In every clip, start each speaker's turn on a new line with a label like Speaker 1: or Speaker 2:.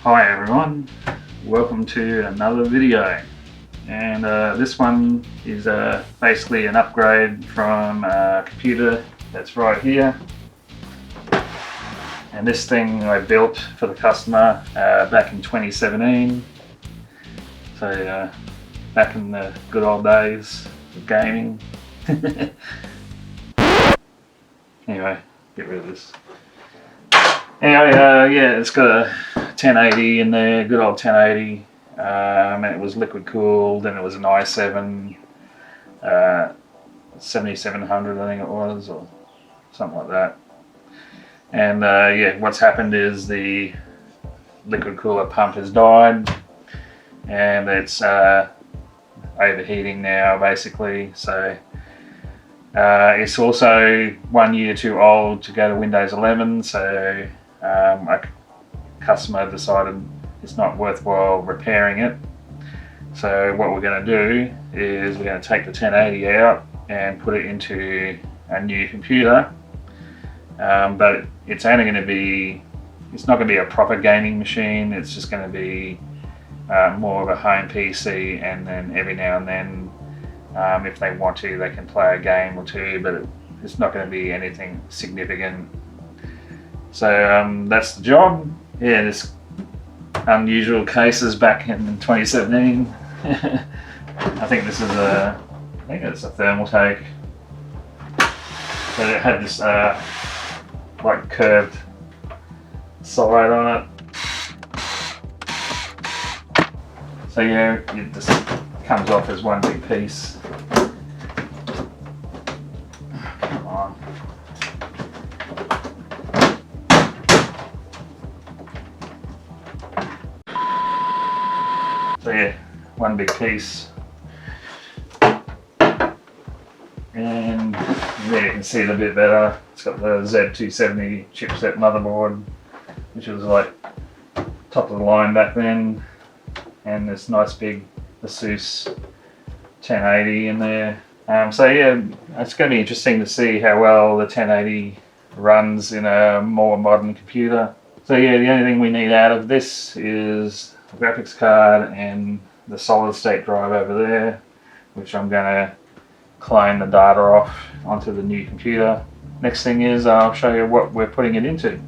Speaker 1: Hi everyone, welcome to another video, and this one is basically an upgrade from a computer that's right here. And this thing I built for the customer back in 2017, so back in the good old days of gaming. Anyway, get rid of this. Anyway, yeah, it's got a 1080 in there, good old 1080, and it was liquid cooled, and it was an i7 7700 I think it was, or something like that. And yeah, what's happened is the liquid cooler pump has died, and it's overheating now basically. So it's also 1 year too old to go to Windows 11, so a customer decided it's not worthwhile repairing it. So what we're going to do is we're going to take the 1080 out and put it into a new computer, but it's only going to be, it's not going to be a proper gaming machine. It's just going to be more of a home PC, and then every now and then if they want to, they can play a game or two, but it's not going to be anything significant. So that's the job. Yeah, this unusual cases back in 2017. I think this is I think it's a thermal take. But it had this like curved side on it. So yeah, it just comes off as one big piece. Come on. So yeah, one big piece. And there you can see it a bit better. It's got the Z270 chipset motherboard, which was like top of the line back then. And this nice big Asus 1080 in there. So yeah, it's going to be interesting to see how well the 1080 runs in a more modern computer. So yeah, the only thing we need out of this is the graphics card and the solid state drive over there, which I'm going to clone the data off onto the new computer. Next thing is I'll show you what we're putting it into.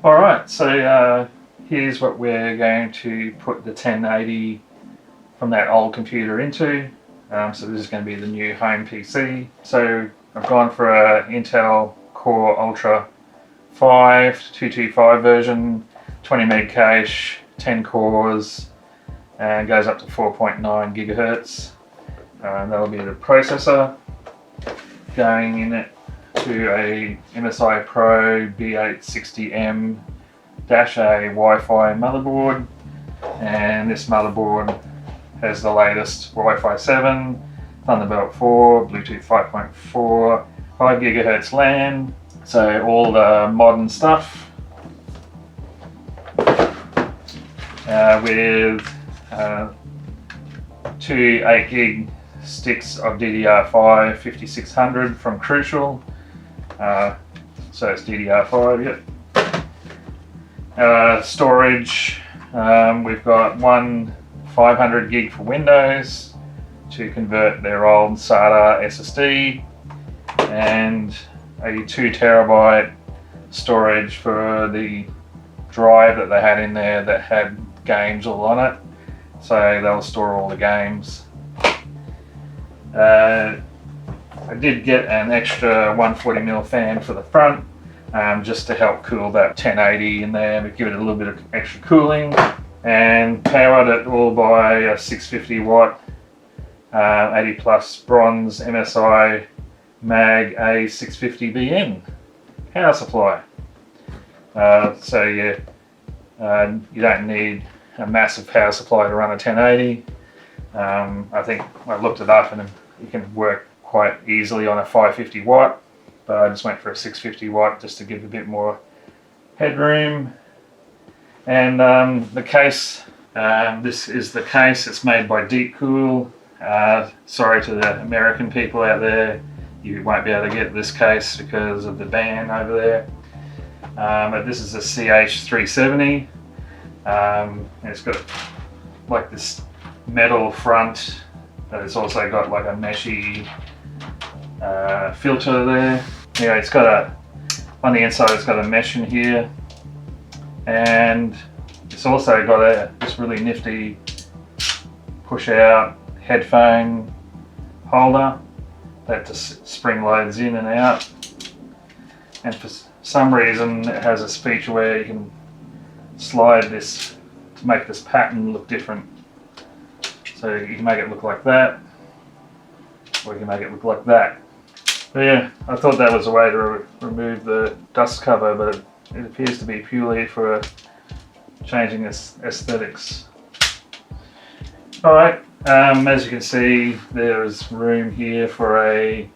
Speaker 1: Alright, so here's what we're going to put the 1080 from that old computer into. So this is going to be the new home PC. So I've gone for a Intel Core Ultra 5 225 version, 20 meg cache, 10 cores, and goes up to 4.9 gigahertz. That'll be the processor. Going in it to a MSI Pro B860M-A Wi-Fi motherboard, and this motherboard has the latest Wi-Fi 7, Thunderbolt 4, Bluetooth 5.4, 5 gigahertz LAN, so all the modern stuff, with two 8 gig sticks of DDR5 5600 from Crucial. So it's DDR5, yep. Storage, we've got one 500 gig for Windows to convert their old SATA SSD, and a 2 terabyte storage for the drive that they had in there that had games all on it, so they'll store all the games. I did get an extra 140mm fan for the front, just to help cool that 1080 in there, but give it a little bit of extra cooling, and powered it all by a 650 watt 80 plus bronze MSI Mag A650BN power supply. So yeah, you don't need a massive power supply to run a 1080. I think I looked it up and you can work quite easily on a 550 watt, but I just went for a 650 watt just to give a bit more headroom. And the case, this is the case. It's made by Deepcool. Sorry to the American people out there, you won't be able to get this case because of the ban over there. But this is a CH370. And it's got like this metal front, but it's also got like a meshy filter there. Yeah, it's got on the inside it's got a mesh in here, and it's also got this really nifty push out headphone holder that just spring loads in and out, and for some reason it has this feature where you can slide this to make this pattern look different. So you can make it look like that, or you can make it look like that. But yeah, I thought that was a way to remove the dust cover, but it appears to be purely for changing its aesthetics. Alright, as you can see, there is room here for a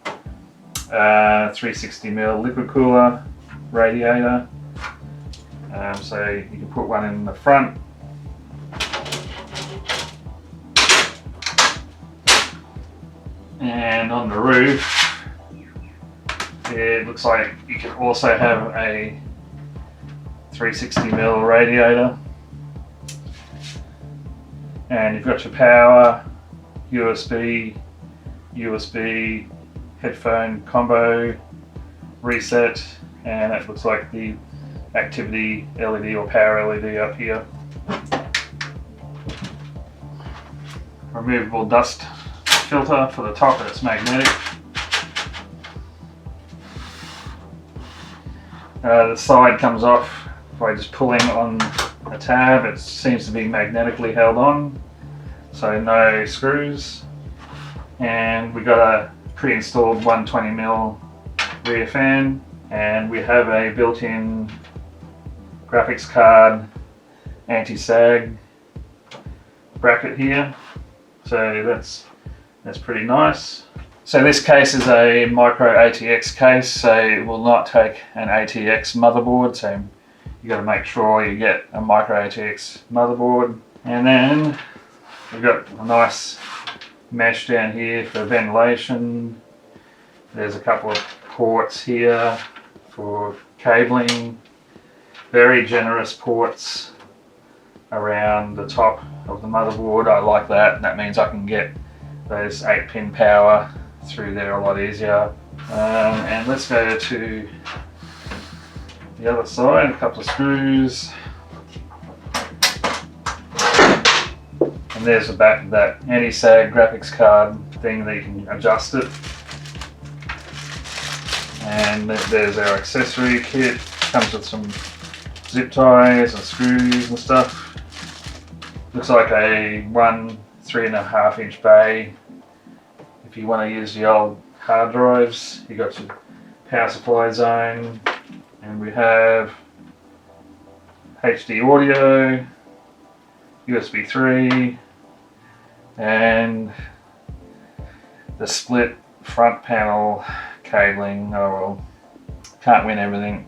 Speaker 1: 360mm liquid cooler radiator. So you can put one in the front. And on the roof, it looks like you can also have a 360mm radiator. And you've got your power, USB headphone combo reset, and it looks like the activity LED or power LED up here. Removable dust filter for the top, and it's magnetic. The side comes off by just pulling on a tab. It seems to be magnetically held on, so no screws. And we got a pre-installed 120mm rear fan, and we have a built-in graphics card anti-sag bracket here, so that's pretty nice. So this case is a micro ATX case, so it will not take an ATX motherboard, so you got to make sure you get a micro ATX motherboard. And then we've got a nice mesh down here for ventilation. There's a couple of ports here for cabling. Very generous ports around the top of the motherboard. I like that, and that means I can get those 8-pin power through there a lot easier. And let's go to the other side, a couple of screws. And there's the back of that anti-sag graphics card thing that you can adjust it. And there's our accessory kit. Comes with some zip ties and screws and stuff. Looks like a 3.5 inch bay. If you want to use the old hard drives, you got your power supply zone, and we have HD audio, USB 3, and the split front panel cabling. Oh well, can't win everything.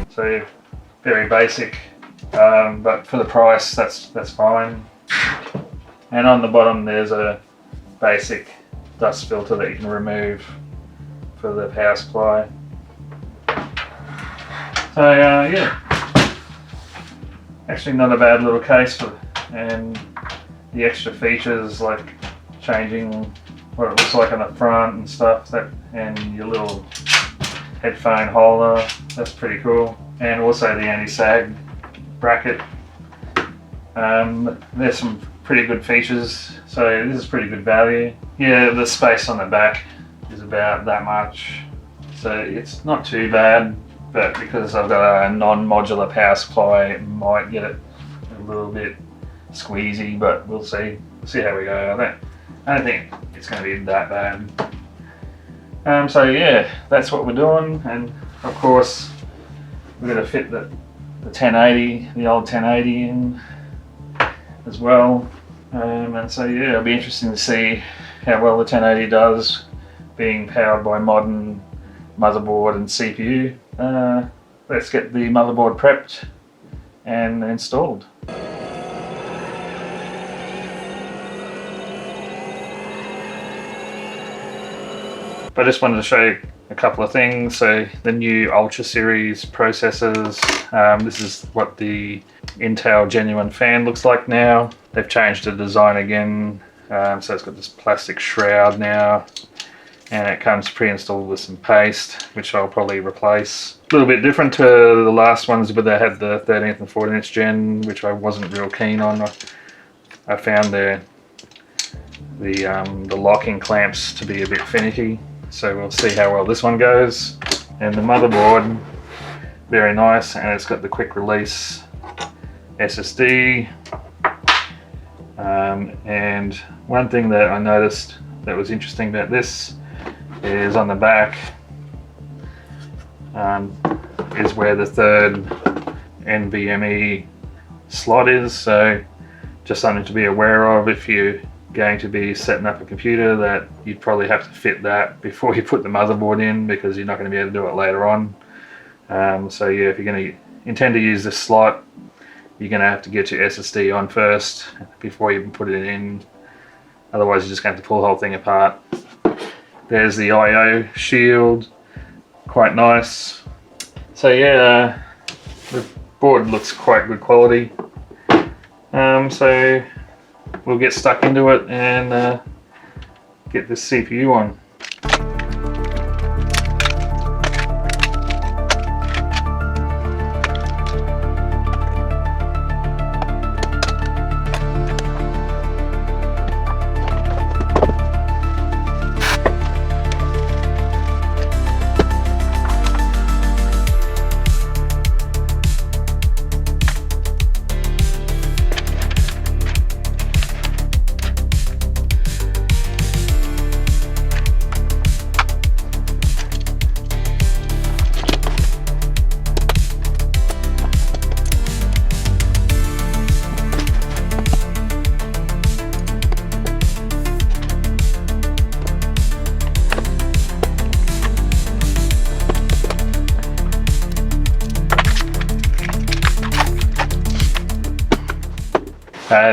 Speaker 1: So very basic, but for the price, that's fine. And on the bottom, there's a basic dust filter that you can remove for the power supply. So yeah, actually not a bad little case and the extra features like changing what it looks like on the front and stuff, and your little headphone holder, that's pretty cool. And also the anti-sag bracket. There's some pretty good features, so this is pretty good value. Yeah, the space on the back is about that much, so it's not too bad, but because I've got a non-modular power supply, it might get it a little bit squeezy, but we'll see how we go. I don't think it's going to be that bad. So yeah, that's what we're doing, and of course we're going to fit the 1080, the old 1080 in as well. And so yeah, it'll be interesting to see how well the 1080 does being powered by modern motherboard and CPU. Let's get the motherboard prepped and installed. But I just wanted to show you a couple of things. So the new Ultra Series processors, this is what the Intel Genuine fan looks like now. They've changed the design again, so it's got this plastic shroud now, and it comes pre-installed with some paste, which I'll probably replace. A little bit different to the last ones, but they had the 13th and 14th gen, which I wasn't real keen on. I found the locking clamps to be a bit finicky. So we'll see how well this one goes. And the motherboard, very nice, and it's got the quick release SSD. And one thing that I noticed that was interesting about this is on the back is where the third NVMe slot is. So just something to be aware of if you're going to be setting up a computer, that you'd probably have to fit that before you put the motherboard in, because you're not going to be able to do it later on. So yeah, if you're going to intend to use this slot, you're going to have to get your SSD on first before you can put it in. Otherwise you're just going to have to pull the whole thing apart. There's the IO shield, quite nice. So yeah, the board looks quite good quality. So we'll get stuck into it and get this CPU on.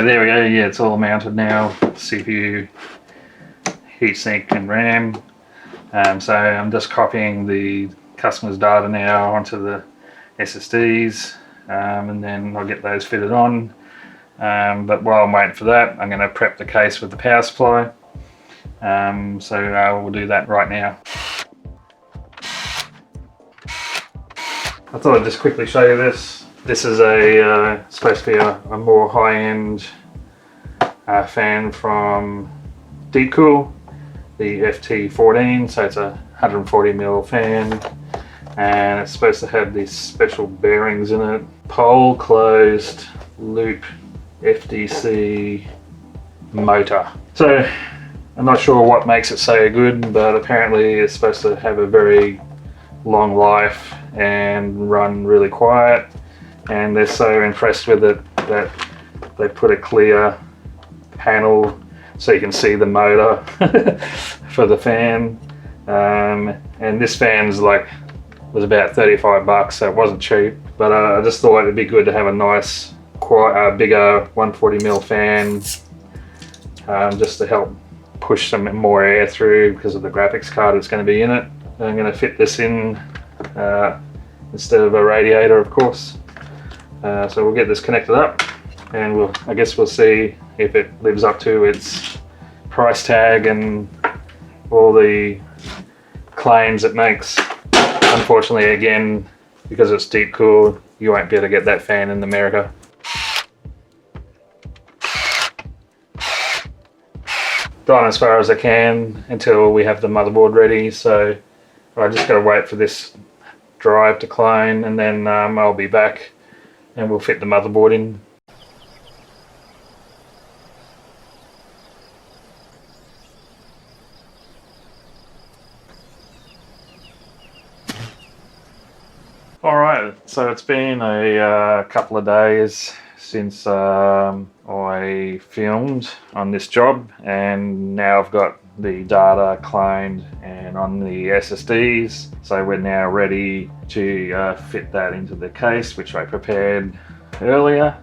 Speaker 1: There we go, yeah, it's all mounted now, CPU, heatsink and RAM. So I'm just copying the customer's data now onto the SSDs, and then I'll get those fitted on. But while I'm waiting for that, I'm going to prep the case with the power supply. So we'll do that right now. I thought I'd just quickly show you this. This is supposed to be a more high-end fan from Deepcool, the FT14. So it's a 140mm fan, and it's supposed to have these special bearings in it. Pole closed loop FDC motor. So I'm not sure what makes it so good, but apparently it's supposed to have a very long life and run really quiet. And they're so impressed with it that they put a clear panel so you can see the motor for the fan. And this fan's was about 35 bucks, so it wasn't cheap. But I just thought it'd be good to have a nice, quite bigger 140mm fan, just to help push some more air through because of the graphics card that's going to be in it. I'm going to fit this in instead of a radiator, of course. So we'll get this connected up, and I guess we'll see if it lives up to its price tag and all the claims it makes. Unfortunately, again, because it's Deepcool, you won't be able to get that fan in America. Gone as far as I can until we have the motherboard ready, so I just got to wait for this drive to clone, and then I'll be back and we'll fit the motherboard in. Alright, so it's been a couple of days since I filmed on this job, and now I've got the data cloned and on the SSDs, so we're now ready to fit that into the case, which I prepared earlier.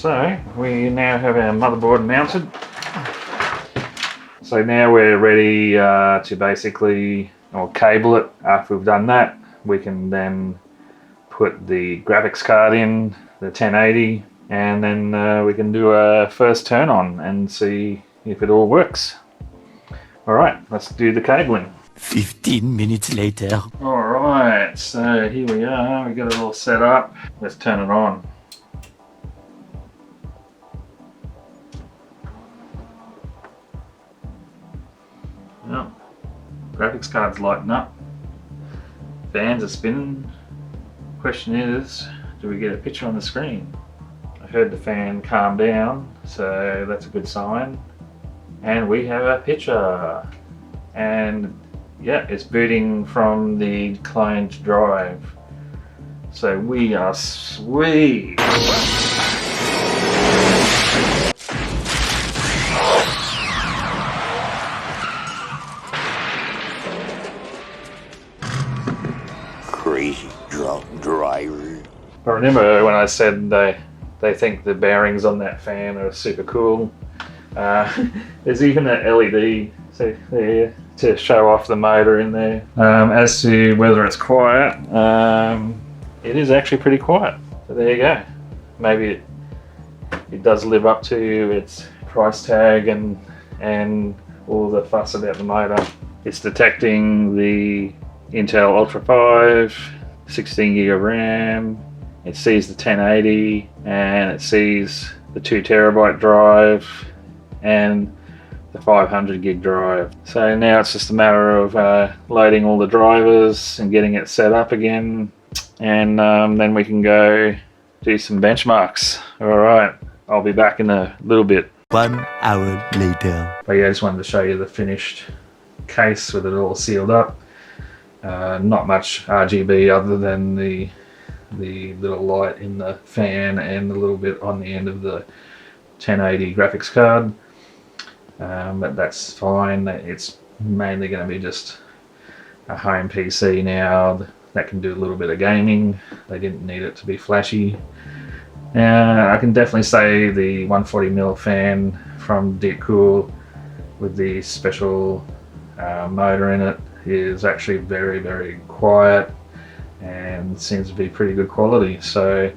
Speaker 1: So we now have our motherboard mounted. So now we're ready to basically, or cable it. After we've done that, we can then put the graphics card in, the 1080, and then we can do a first turn on and see if it all works. Alright, let's do the cabling.
Speaker 2: 15 minutes later.
Speaker 1: Alright, so here we are, we got it all set up. Let's turn it on. Well, graphics card's lighting up. Fans are spinning. Question is, do we get a picture on the screen? I heard the fan calm down, so that's a good sign. And we have a picture. And yeah, it's booting from the client drive. So we are sweet.
Speaker 2: Crazy drunk driver.
Speaker 1: I remember when I said they think the bearings on that fan are super cool. There's even an LED there to show off the motor in there. As to whether it's quiet, it is actually pretty quiet. So there you go. Maybe it does live up to its price tag and all the fuss about the motor. It's detecting the Intel Ultra 5, 16 gig of RAM. It sees the 1080 and it sees the 2 terabyte drive and the 500 gig drive. So now it's just a matter of loading all the drivers and getting it set up again, and then we can go do some benchmarks. Alright, I'll be back in a little bit.
Speaker 2: 1 hour later.
Speaker 1: But yeah, I just wanted to show you the finished case with it all sealed up. Not much RGB other than the little light in the fan and a little bit on the end of the 1080 graphics card. But that's fine. It's mainly going to be just a home PC now that can do a little bit of gaming. They didn't need it to be flashy. I can definitely say the 140mm fan from Deepcool with the special motor in it is actually very, very quiet and seems to be pretty good quality. So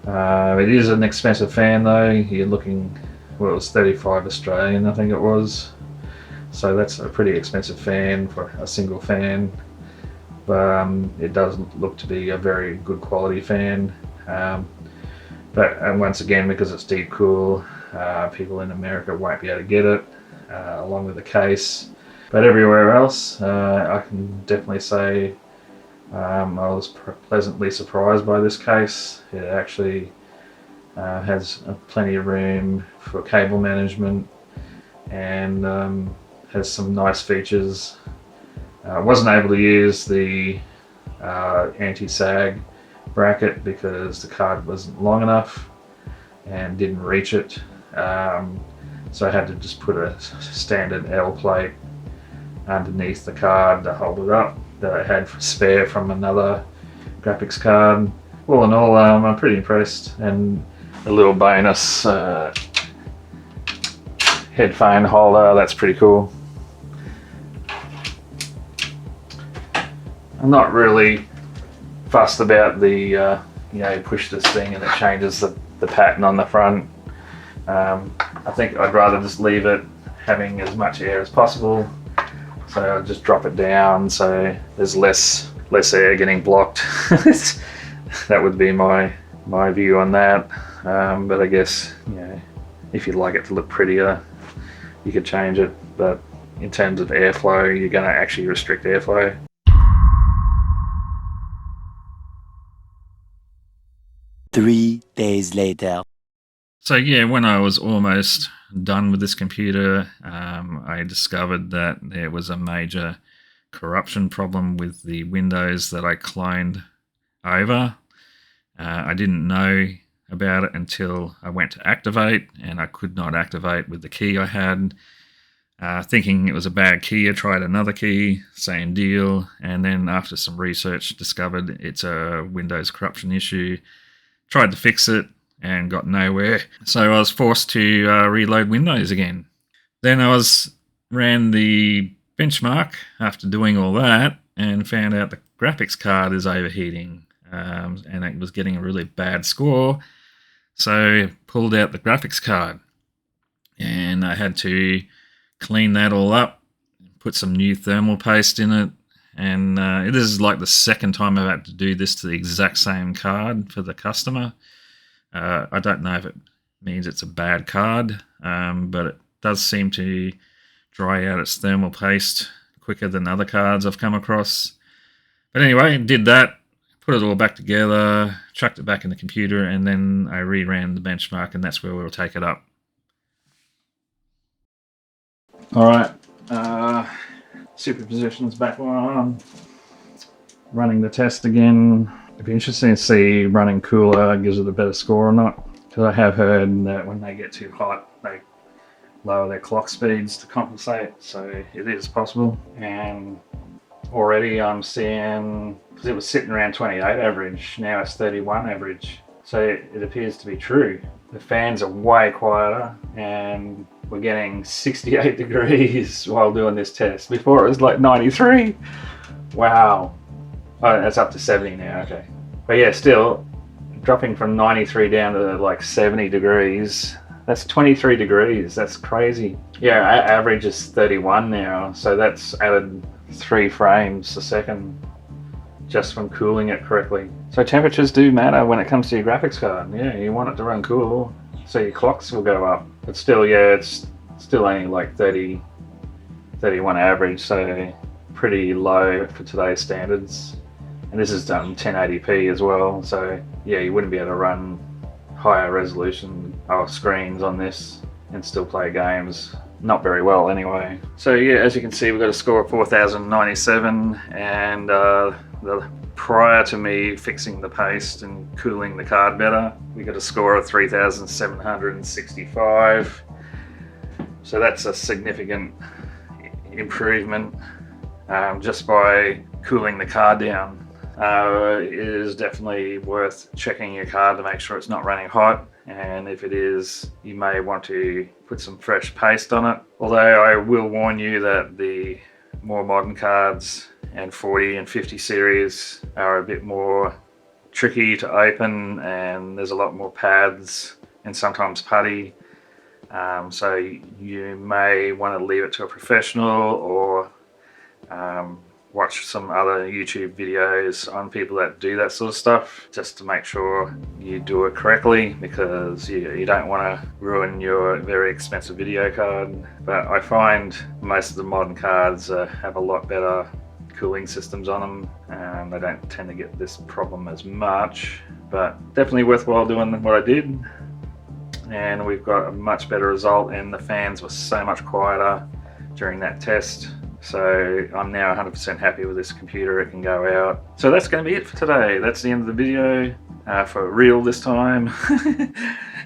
Speaker 1: it is an expensive fan though. You're looking, well, it was 35 Australian, I think it was. So that's a pretty expensive fan for a single fan. But it does look to be a very good quality fan. But once again, because it's Deepcool, people in America won't be able to get it, along with the case. But everywhere else, I can definitely say I was pleasantly surprised by this case. It actually has plenty of room for cable management and has some nice features. I wasn't able to use the anti-sag bracket because the card wasn't long enough and didn't reach it. So I had to just put a standard L plate underneath the card to hold it up that I had for spare from another graphics card. All in all, I'm pretty impressed. And a little bonus headphone holder, that's pretty cool. I'm not really fussed about the, you know, you push this thing and it changes the pattern on the front. I think I'd rather just leave it having as much air as possible. So I'll just drop it down so there's less air getting blocked. That would be my view on that. But I guess, you know, if you'd like it to look prettier, you could change it. But in terms of airflow, you're going to actually restrict airflow.
Speaker 2: Three days later.
Speaker 1: So yeah, when I was almost done with this computer, I discovered that there was a major corruption problem with the Windows that I cloned over. I didn't know about it until I went to activate, and I could not activate with the key I had. Thinking it was a bad key, I tried another key, same deal, and then after some research discovered it's a Windows corruption issue. Tried to fix it, and got nowhere. So I was forced to reload Windows again. Then I ran the benchmark after doing all that and found out the graphics card is overheating, and it was getting a really bad score. So pulled out the graphics card, and I had to clean that all up, put some new thermal paste in it, and this is like the second time I've had to do this to the exact same card for the customer. I don't know if it means it's a bad card, but it does seem to dry out its thermal paste quicker than other cards I've come across. But anyway, did that, put it all back together, chucked it back in the computer, and then I reran the benchmark, and that's where we'll take it up. Alright, superposition's back on. Running the test again. It'd be interesting to see running cooler gives it a better score or not, because I have heard that when they get too hot they lower their clock speeds to compensate, so it is possible. And already I'm seeing, because it was sitting around 28 average, now it's 31 average, so it appears to be true. The fans are way quieter and we're getting 68 degrees while doing this test. Before it was like 93. Wow. Oh, that's up to 70 now, okay. But yeah, still dropping from 93 down to like 70 degrees. That's 23 degrees, that's crazy. Yeah, our average is 31 now, so that's added 3 frames a second just from cooling it correctly. So temperatures do matter when it comes to your graphics card. Yeah, you want it to run cool, so your clocks will go up. But still, yeah, it's still only like 30, 31 average, so pretty low for today's standards. And this is done 1080p as well, so yeah, you wouldn't be able to run higher resolution screens on this and still play games. Not very well anyway. So yeah, as you can see, we've got a score of 4097, and prior to me fixing the paste and cooling the card better, we got a score of 3765. So that's a significant improvement just by cooling the card down. It is definitely worth checking your card to make sure it's not running hot, and if it is, you may want to put some fresh paste on it. Although I will warn you that the more modern cards and 40 and 50 series are a bit more tricky to open, and there's a lot more pads and sometimes putty, so you may want to leave it to a professional or watch some other YouTube videos on people that do that sort of stuff, just to make sure you do it correctly, because you don't want to ruin your very expensive video card. But I find most of the modern cards have a lot better cooling systems on them, and they don't tend to get this problem as much. But definitely worthwhile doing what I did, and we've got a much better result, and the fans were so much quieter during that test. So I'm now 100% happy with this computer. It can go out. So that's going to be it for today. That's the end of the video, for real this time.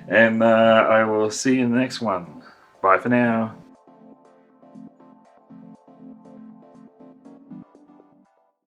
Speaker 1: And I will see you in the next one. Bye for now.